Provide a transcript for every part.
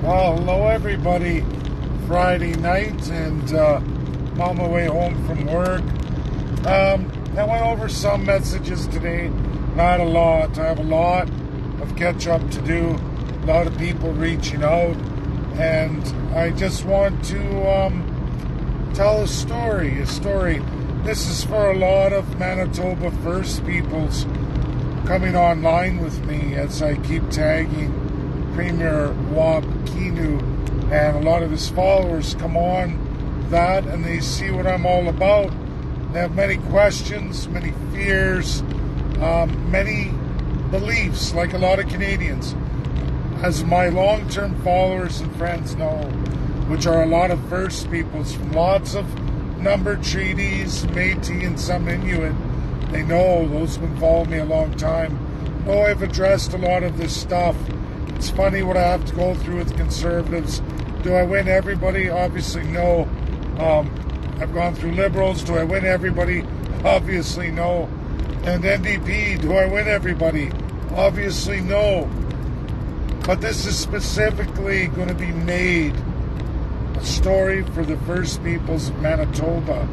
Well, hello everybody. Friday night, and I'm on my way home from work. I went over some messages today. Not a lot. I have a lot of catch up to do. A lot of people reaching out, and I just want to tell a story. This is for a lot of Manitoba First Peoples coming online with me as I keep tagging Premier Kinew, and a lot of his followers come on that and they see what I'm all about. They have many questions, many fears, many beliefs, like a lot of Canadians. As my long-term followers and friends know, which are a lot of First Peoples from lots of numbered treaties, Métis and some Inuit, they know, those who've been following me a long time, know I've addressed a lot of this stuff. It's funny what I have to go through with conservatives. Do I win everybody? Obviously no. I've gone through liberals. Do I win everybody? Obviously no. And NDP, do I win everybody? Obviously no. But this is specifically going to be made a story for the First Peoples of Manitoba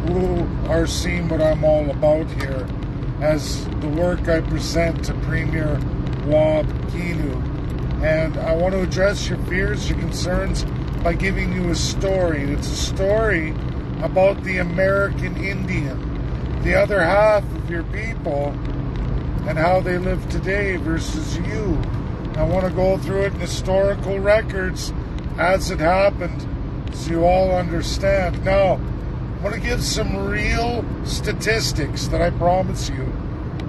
who are seeing what I'm all about here as the work I present to Premier Kinew. And I want to address your fears, your concerns by giving you a story. It's a story about the American Indian, the other half of your people, and how they live today versus you. I want to go through it in historical records as it happened so you all understand. Now, I want to give some real statistics that I promise you.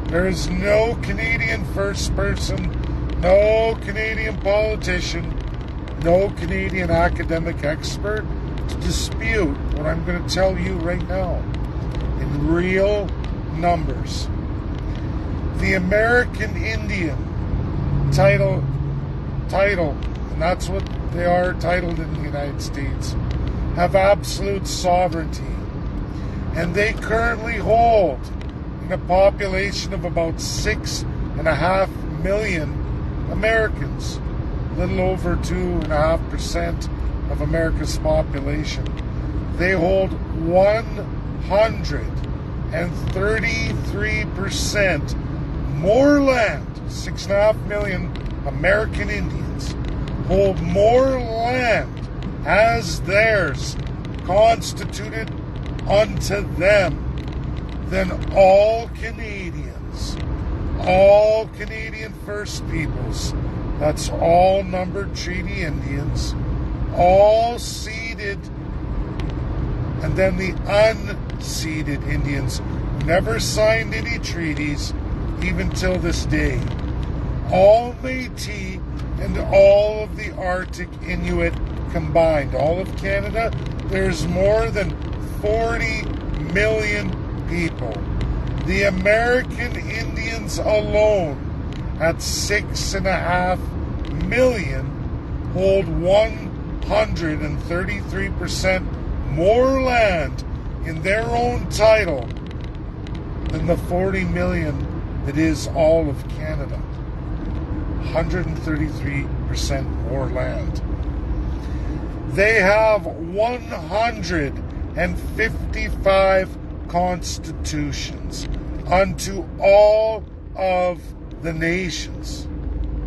There is no Canadian first person, no Canadian politician, no Canadian academic expert to dispute what I'm going to tell you right now in real numbers. The American Indian title, and that's what they are titled in the United States, have absolute sovereignty. And they currently hold, in a population of about 6.5 million Americans, a little over 2.5% of America's population. They hold 133% more land. 6.5 million American Indians hold more land as theirs, constituted unto them, than all Canadians. All Canadian First Peoples, that's all numbered treaty Indians, all ceded, and then the unceded Indians who never signed any treaties even till this day. All Métis and all of the Arctic Inuit combined. All of Canada, there's more than 40 million people. The American Indians alone, at 6.5 million, hold 133% more land in their own title than the 40 million that is all of Canada. 133% more land. They have 155 constitutions unto all of the nations.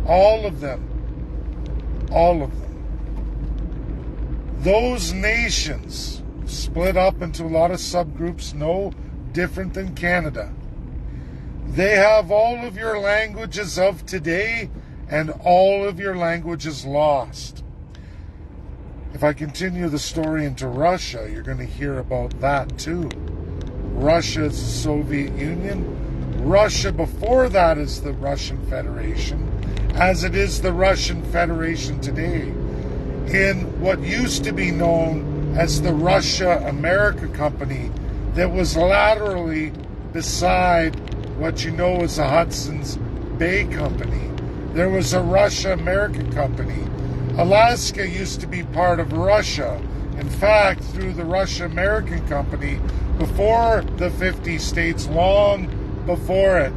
All of them. All of them. Those nations split up into a lot of subgroups, no different than Canada. They have all of your languages of today and all of your languages lost. If I continue the story into Russia, you're going to hear about that too. Russia is the Soviet Union. Russia before that is the Russian Federation, as it is the Russian Federation today, in what used to be known as the Russia-America Company that was laterally beside what you know as the Hudson's Bay Company. There was a Russia-America Company. Alaska used to be part of Russia. In fact, through the Russia-American Company, before the 50 states, long before it,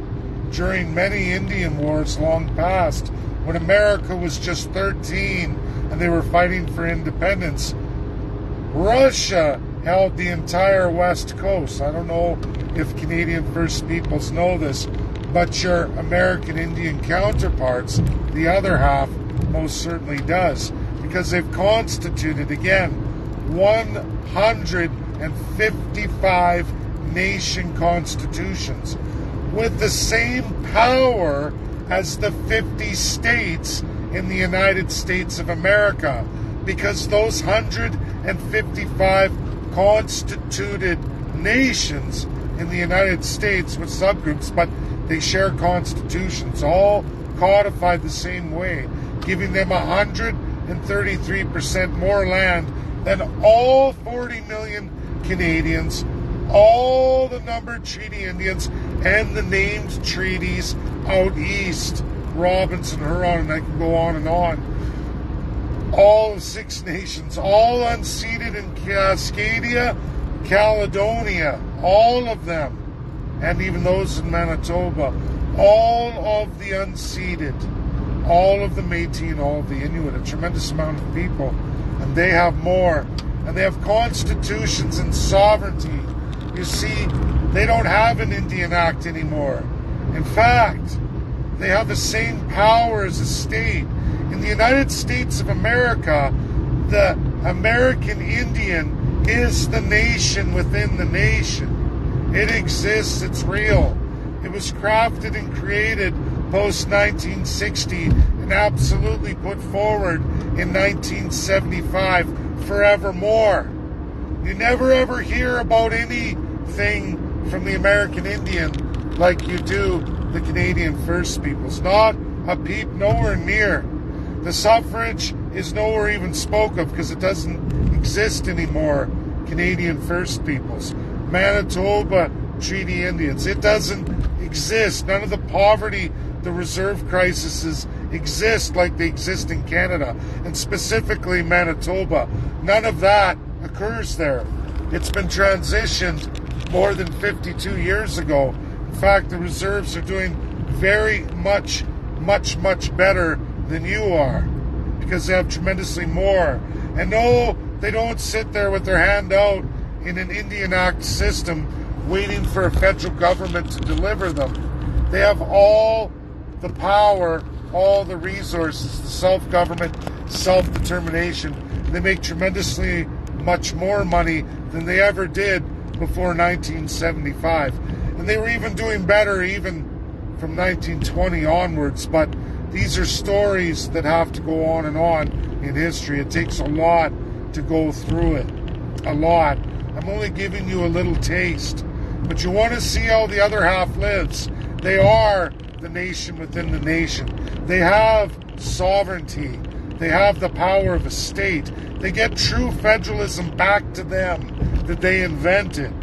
during many Indian wars long past, when America was just 13 and they were fighting for independence. Russia held the entire West Coast. I don't know if Canadian First Peoples know this, but your American Indian counterparts, the other half, most certainly does, because they've constituted, again, 155 nation constitutions with the same power as the 50 states in the United States of America, because those 155 constituted nations in the United States with subgroups, but they share constitutions, all codified the same way, giving them 133% more land than all 40 million Canadians, all the numbered treaty Indians, and the named treaties out east, Robinson, Huron, and I can go on and on. All 6 nations, all unceded in Cascadia, Caledonia, all of them, and even those in Manitoba, all of the unceded, all of the Métis and all of the Inuit, a tremendous amount of people, and they have more, and they have constitutions and sovereignty. You see, they don't have an Indian Act anymore. In fact, they have the same power as a state. In the United States of America, the American Indian is the nation within the nation. It exists, it's real. It was crafted and created post-1960 and absolutely put forward in 1975 forevermore. You never ever hear about anything from the American Indian like you do the Canadian First Peoples. Not a peep, nowhere near. The suffrage is nowhere even spoke of because it doesn't exist anymore. Canadian First Peoples. Manitoba Treaty Indians. It doesn't exist. None of the poverty, the reserve crises exist like they exist in Canada, and specifically Manitoba. None of that occurs there. It's been transitioned more than 52 years ago. In fact, the reserves are doing very much better than you are because they have tremendously more. And no, they don't sit there with their hand out in an Indian Act system waiting for a federal government to deliver them. They have all the power, all the resources, the self-government, self-determination. They make tremendously much more money than they ever did before 1975. And they were even doing better even from 1920 onwards, but these are stories that have to go on and on in history. It takes a lot to go through it. A lot. I'm only giving you a little taste. But you want to see how the other half lives. They are the nation within the nation. They have sovereignty. They have the power of a state. They get true federalism back to them that they invented.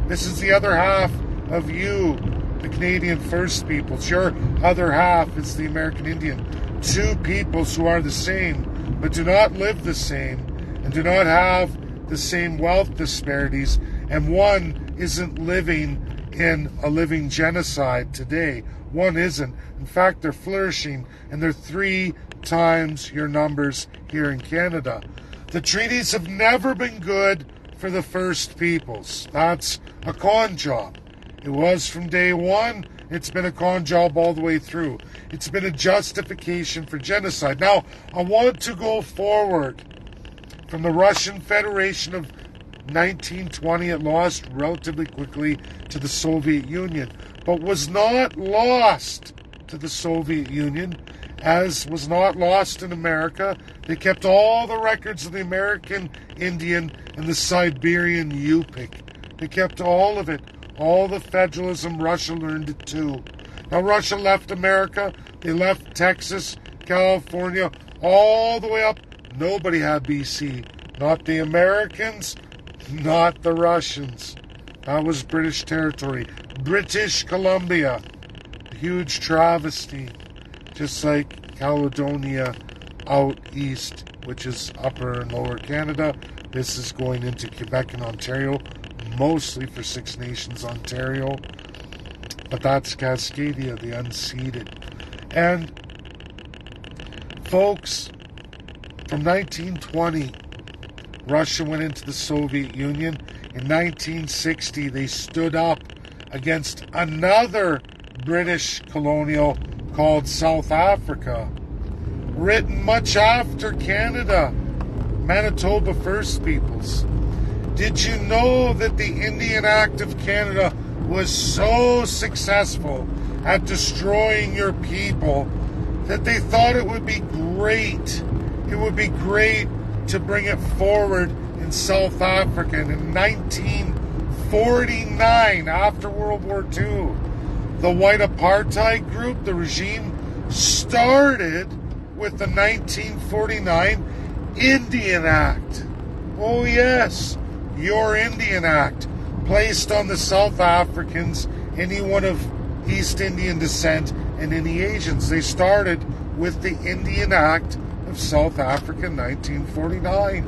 This is the other half of you, the Canadian First Peoples. Your other half is the American Indian. Two peoples who are the same, but do not live the same, and do not have the same wealth disparities, and one isn't living in a living genocide today. One isn't. In fact, they're flourishing, and they're 3 times your numbers here in Canada. The treaties have never been good for the First Peoples. That's a con job. It was from day one. It's been a con job all the way through. It's been a justification for genocide. Now, I want to go forward from the Russian Federation of 1920. It lost relatively quickly to the Soviet Union, but was not lost to the Soviet Union, as was not lost in America. They kept all the records of the American Indian and the Siberian Yupik. They kept all of it. All the federalism, Russia learned it too. Now, Russia left America. They left Texas, California, all the way up. Nobody had BC. Not the Americans, not the Russians. That was British territory. British Columbia. Huge travesty. Just like Caledonia out east, which is upper and lower Canada. This is going into Quebec and Ontario, mostly for Six Nations Ontario. But that's Cascadia, the unceded. And Folks, from 1920, Russia went into the Soviet Union. In 1960, they stood up against another British colonial called South Africa, written much after Canada, Manitoba First Peoples. Did you know that the Indian Act of Canada was so successful at destroying your people that they thought it would be great? It would be great to bring it forward in South Africa. And in 1949, after World War II, the white apartheid group, the regime, started with the 1949 Indian Act. Oh yes, your Indian Act, placed on the South Africans, anyone of East Indian descent, and any Asians. They started with the Indian Act of South Africa in 1949.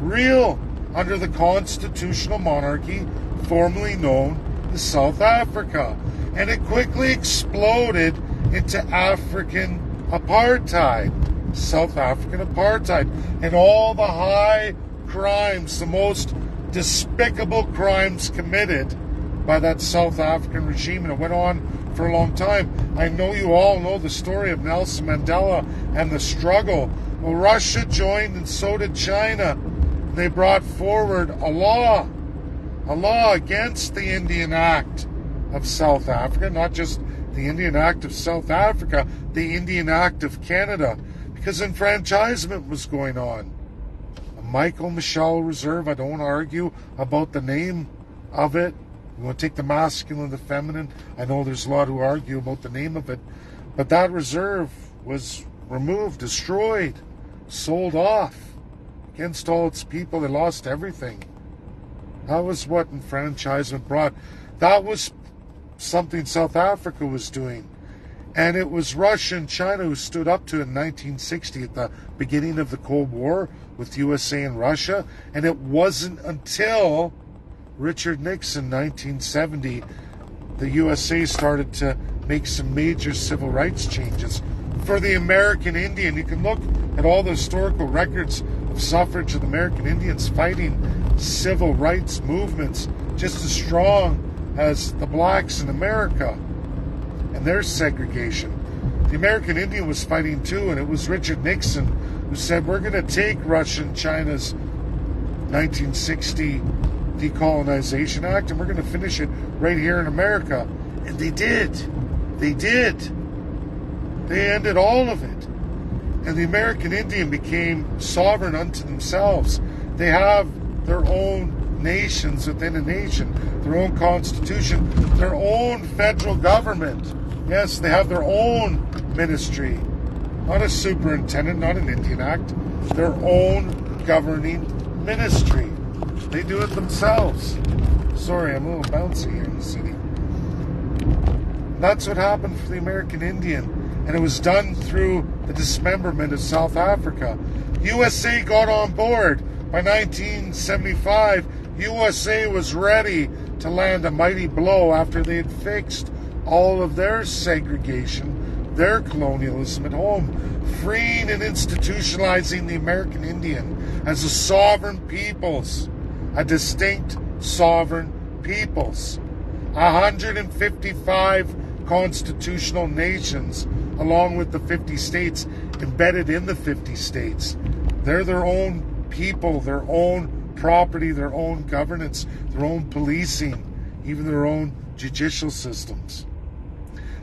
Real under the constitutional monarchy formerly known as South Africa. And it quickly exploded into African apartheid, South African apartheid, and all the high crimes, the most despicable crimes committed by that South African regime. And it went on for a long time. I know you all know the story of Nelson Mandela and the struggle. Well, Russia joined, and so did China. They brought forward a law against the Indian Act of South Africa, not just the Indian Act of South Africa, the Indian Act of Canada, because enfranchisement was going on. Michael Michel Reserve, I don't want to argue about the name of it. We want to take the masculine, the feminine. I know there's a lot who argue about the name of it, but that reserve was removed, destroyed, sold off against all its people. They lost everything. That was what enfranchisement brought. That was something South Africa was doing. And it was Russia and China who stood up to it in 1960 at the beginning of the Cold War with USA and Russia. And it wasn't until Richard Nixon, 1970, the USA started to make some major civil rights changes for the American Indian. You can look at all the historical records of suffrage of the American Indians fighting civil rights movements just as strong as the blacks in America and their segregation. The American Indian was fighting too, and it was Richard Nixon who said, we're going to take Russia and China's 1960 Decolonization Act and we're going to finish it right here in America. And they did. They did. They ended all of it. And the American Indian became sovereign unto themselves. They have their own nations within a nation, their own constitution, their own federal government. Yes, they have their own ministry. Not a superintendent, not an Indian Act. Their own governing ministry. They do it themselves. Sorry, I'm a little bouncy here in the city. That's what happened for the American Indian. And it was done through the dismemberment of South Africa. USA got on board. By 1975, USA was ready to land a mighty blow after they had fixed all of their segregation, their colonialism at home, freeing and institutionalizing the American Indian as a sovereign peoples, a distinct sovereign peoples. 155 constitutional nations, along with the 50 states embedded in the 50 states. They're their own people, their own property, their own governance, their own policing, even their own judicial systems.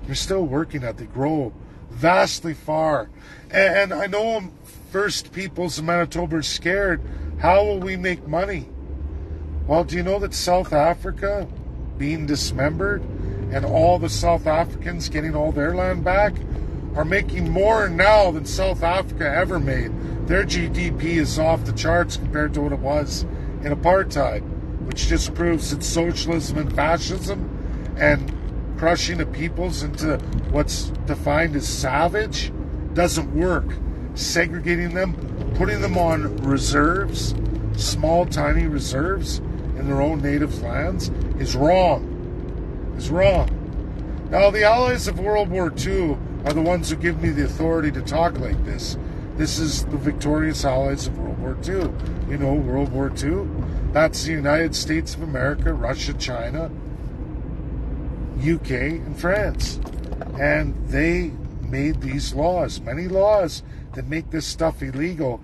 They're still working at it. They grow vastly far. And I know First Peoples in Manitoba are scared. How will we make money? Well, do you know that South Africa being dismembered and all the South Africans getting all their land back are making more now than South Africa ever made? Their GDP is off the charts compared to what it was in apartheid, which just proves that socialism and fascism and crushing the peoples into what's defined as savage doesn't work. Segregating them, putting them on reserves, small, tiny reserves in their own native lands is wrong. Is wrong. Now, the allies of World War II are the ones who give me the authority to talk like this. This is the victorious allies of World War II. You know, World War II? That's the United States of America, Russia, China, UK, and France. And they made these laws, many laws that make this stuff illegal.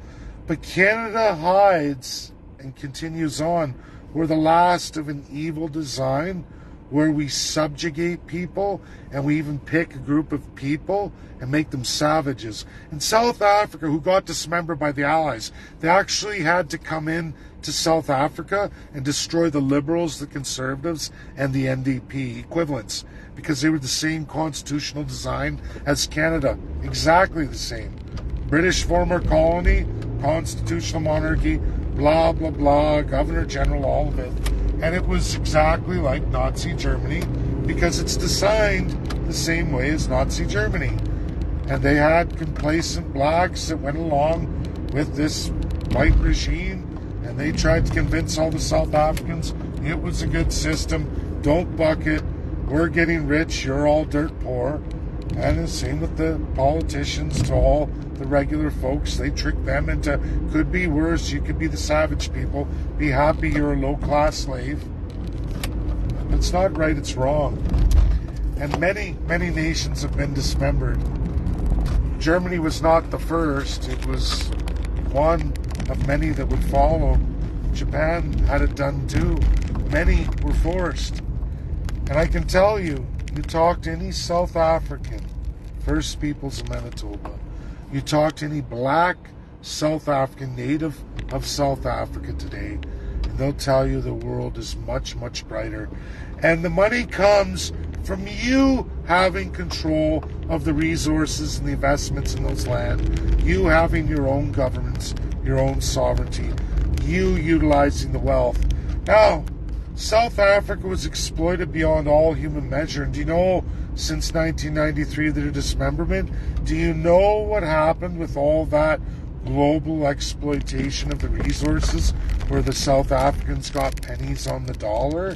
But Canada hides and continues on. We're the last of an evil design where we subjugate people and we even pick a group of people and make them savages. In South Africa, who got dismembered by the Allies, they actually had to come in to South Africa and destroy the Liberals, the Conservatives, and the NDP equivalents because they were the same constitutional design as Canada. Exactly the same. British former colony, constitutional monarchy, blah, blah, blah, Governor General, all of it. And it was exactly like Nazi Germany because it's designed the same way as Nazi Germany. And they had complacent blacks that went along with this white regime, and they tried to convince all the South Africans it was a good system. Don't buck it. We're getting rich. You're all dirt poor. And the same with the politicians to all the regular folks. They trick them into, could be worse, you could be the savage people. Be happy you're a low-class slave. It's not right, it's wrong. And many, many nations have been dismembered. Germany was not the first. It was one of many that would follow. Japan had it done too. Many were forced. And I can tell you, you talk to any South African, First Peoples of Manitoba, you talk to any black South African native of South Africa today, and they'll tell you the world is much, much brighter. And the money comes from you having control of the resources and the investments in those land, you having your own governments, your own sovereignty, you utilizing the wealth. Now, South Africa was exploited beyond all human measure. And do you know, since 1993, their dismemberment, do you know what happened with all that global exploitation of the resources where the South Africans got pennies on the dollar?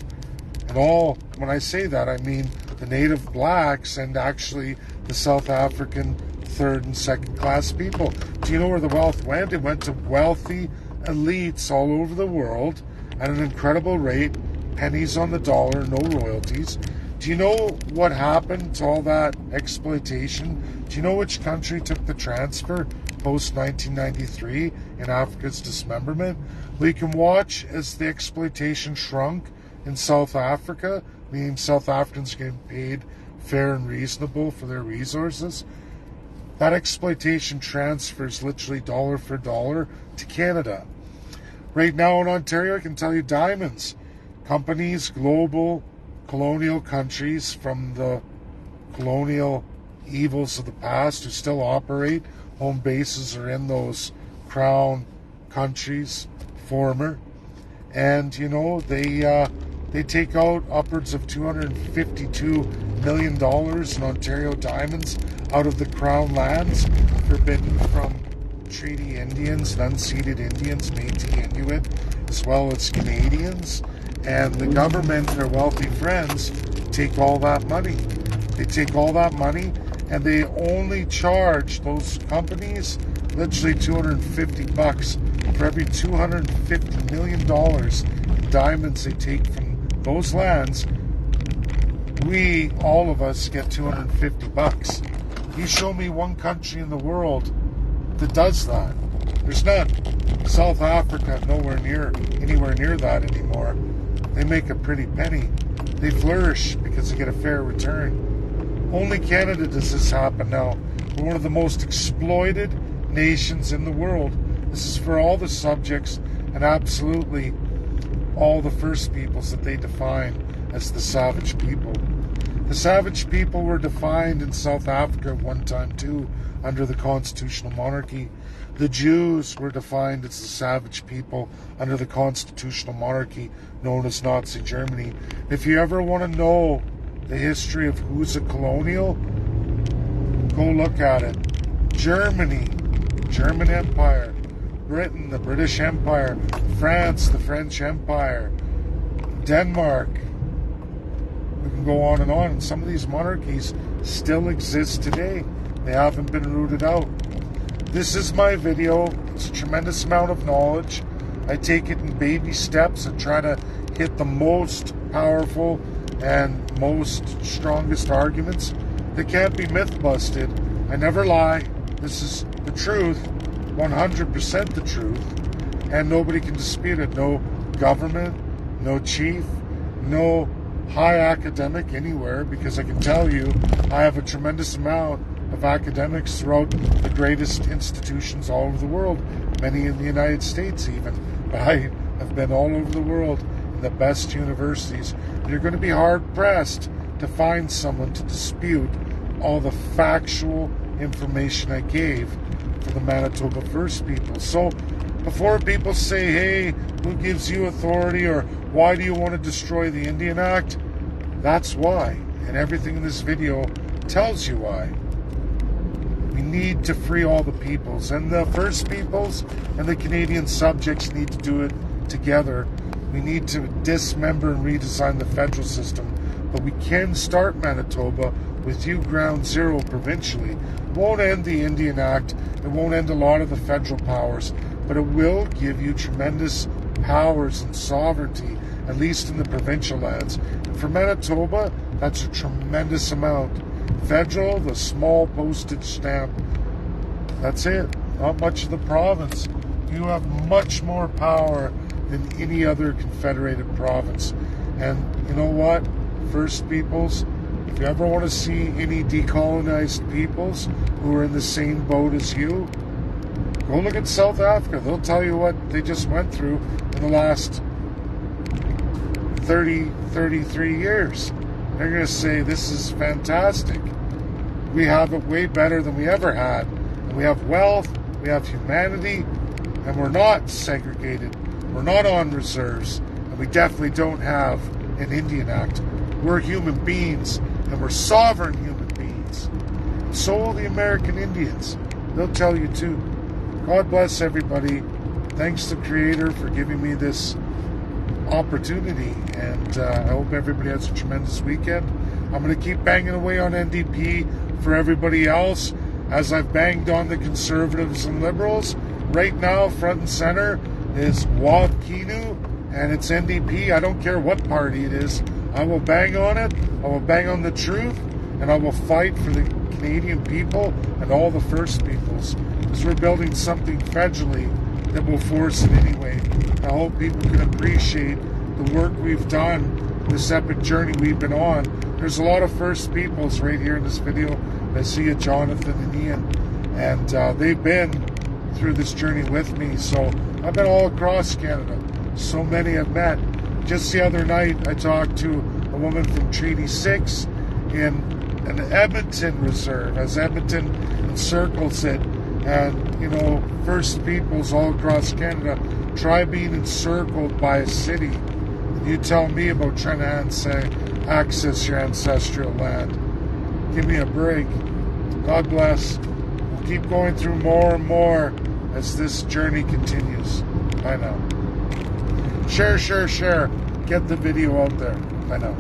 And all, when I say that, I mean the native blacks and actually the South African third and second class people. Do you know where the wealth went? It went to wealthy elites all over the world at an incredible rate, pennies on the dollar, no royalties. Do you know what happened to all that exploitation? Do you know which country took the transfer post-1993 in Africa's dismemberment? Well, you can watch as the exploitation shrunk in South Africa, meaning South Africans getting paid fair and reasonable for their resources. That exploitation transfers literally dollar for dollar to Canada. Right now in Ontario, I can tell you diamonds. Companies, global, colonial countries from the colonial evils of the past who still operate. Home bases are in those crown countries, former. And, you know, they take out upwards of $252 million in Ontario diamonds out of the crown lands, forbidden from treaty Indians and unceded Indians, Métis Inuit, as well as Canadians. And the government, their wealthy friends, take all that money. They take all that money and they only charge those companies literally $250 for every $250 million in diamonds they take from those lands. We, all of us, get $250. You show me one country in the world that does that. There's none. South Africa, anywhere near that anymore. They make a pretty penny. They flourish because they get a fair return. Only Canada does this happen now. We're one of the most exploited nations in the world. This is for all the subjects and absolutely all the First Peoples that they define as the savage people. The savage people were defined in South Africa at one time too, under the constitutional monarchy. The Jews were defined as the savage people under the constitutional monarchy known as Nazi Germany. If you ever want to know the history of who's a colonial, go look at it. Germany, German Empire. Britain, the British Empire. France, the French Empire. Denmark. We can go on. And some of these monarchies still exist today. They haven't been rooted out. This is my video. It's a tremendous amount of knowledge. I take it in baby steps and try to hit the most powerful and most strongest arguments that can't be myth busted. I never lie. This is the truth, 100% the truth, and nobody can dispute it. No government, no chief, no high academic anywhere, because I can tell you I have a tremendous amount of academics throughout the greatest institutions all over the world, many in the United States even, but I have been all over the world in the best universities. You're going to be hard-pressed to find someone to dispute all the factual information I gave for the Manitoba First People. So before people say, hey, who gives you authority, or why do you want to destroy the Indian Act? That's why. And everything in this video tells you why. We need to free all the peoples, and the First Peoples and the Canadian subjects need to do it together. We need to dismember and redesign the federal system, but we can start Manitoba with you ground zero provincially. It won't end the Indian Act, it won't end a lot of the federal powers, but it will give you tremendous powers and sovereignty, at least in the provincial lands. And for Manitoba, that's a tremendous amount. Federal, the small postage stamp, that's it. Not much of the province. You have much more power than any other confederated province. And you know what, First Peoples, if you ever want to see any decolonized peoples who are in the same boat as you, go look at South Africa. They'll tell you what they just went through in the last 33 years. They're going to say, this is fantastic. We have it way better than we ever had. And we have wealth, we have humanity, and we're not segregated. We're not on reserves, and we definitely don't have an Indian Act. We're human beings, and we're sovereign human beings. And so will the American Indians. They'll tell you too. God bless everybody. Thanks to the Creator for giving me this opportunity, and I hope everybody has a tremendous weekend. I'm going to keep banging away on NDP for everybody else, as I've banged on the Conservatives and Liberals. Right now, front and center is Kinew, and it's NDP. I don't care what party it is. I will bang on it. I will bang on the truth, and I will fight for the Canadian people and all the First Peoples, because we're building something federally that will force it anyway. I hope people can appreciate the work we've done, this epic journey we've been on. There's a lot of First Peoples right here in this video. I see you, Jonathan and Ian, and they've been through this journey with me. So I've been all across Canada. So many I've met. Just the other night, I talked to a woman from Treaty 6 in an Edmonton reserve, as Edmonton encircles it. And, you know, First Peoples all across Canada, try being encircled by a city. And you tell me about trying to access your ancestral land. Give me a break. God bless. We'll keep going through more and more as this journey continues. Bye now. Share. Get the video out there. Bye now.